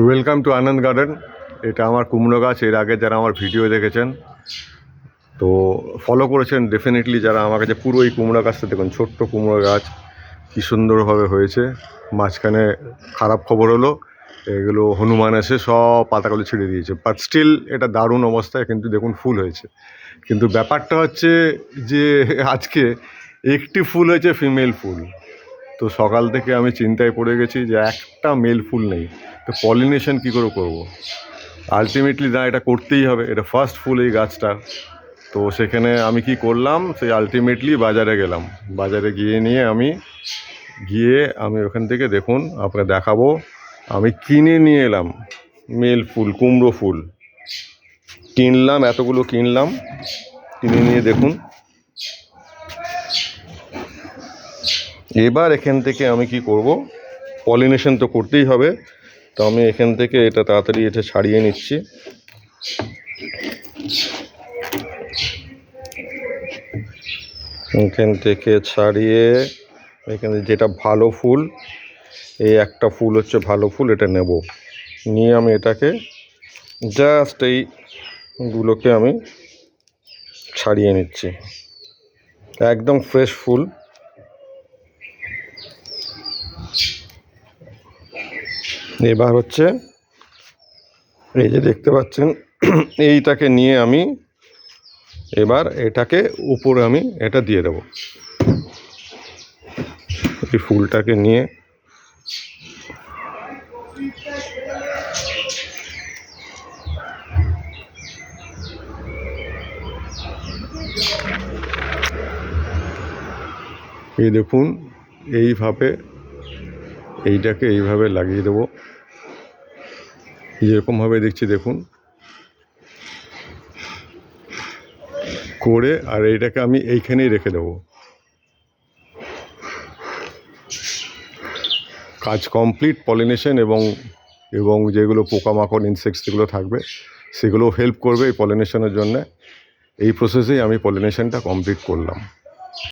Welcome to Ananda garden. এটা আমার কুমড়ো গাছ। এর আগে যারা আমার ভিডিও দেখেছেন তো ফলো করেছেন ডেফিনেটলি, যারা আমার কাছে পুরো এই কুমড়ো গাছটা দেখুন, ছোট্ট কুমড়ো গাছ কী সুন্দরভাবে হয়েছে। মাঝখানে খারাপ খবর হলো, এগুলো হনুমান এসে সব পাতাগুলো ছিঁড়ে দিয়েছে, বাট স্টিল এটা দারুণ অবস্থায়, কিন্তু দেখুন ফুল হয়েছে। কিন্তু ব্যাপারটা হচ্ছে যে আজকে একটি ফুল হয়েছে, ফিমেল ফুল। তো সকাল থেকে আমি চিন্তায় পড়ে গেছি যে একটা মেল ফুল নেই, তো পলিনেশন কী করে করবো। আলটিমেটলি না, এটা করতেই হবে, এটা ফার্স্ট ফুল এই গাছটা। তো সেখানে আমি কি করলাম, সেই আলটিমেটলি বাজারে গেলাম। বাজারে গিয়ে আমি ওখান থেকে দেখুন আপনাকে দেখাবো, আমি কিনে নিয়ে এলাম মেল ফুল, কুমড়ো ফুল কিনলাম, এতগুলো কিনলাম। কিনে নিয়ে দেখুন, এবার এখান থেকে আমি কি করব, পলিনেশন তো করতেই হবে। তো আমি এখান থেকে এটা তাড়াতাড়ি ছাড়িয়ে নিচ্ছি। এখান থেকে ছাড়িয়ে এখানে যেটা ভালো ফুল, এই একটা ফুল হচ্ছে ভালো ফুল, এটা নেব। নিয়ে আমি এটাকে জাস্ট এইগুলোকে আমি ছাড়িয়ে নিচ্ছি। একদম ফ্রেশ ফুল। এবার হচ্ছে এই যে দেখতে পাচ্ছেন, এইটাকে নিয়ে আমি এবার এটাকে উপরে আমি এটা দিয়ে দেব। এই ফুলটাকে নিয়ে এই দেখুন, এইভাবে এইটাকে এইভাবে লাগিয়ে দেবো, যেরকমভাবে দেখছি দেখুন করে, আর এইটাকে আমি এইখানেই রেখে দেবো। কাজ কমপ্লিট। পলিনেশন এবং যেগুলো পোকামাকড়, ইনসেক্টস যেগুলো থাকবে সেগুলো হেল্প করবে এই পলিনেশনের জন্যে। এই প্রসেসেই আমি পলিনেশনটা কমপ্লিট করলাম।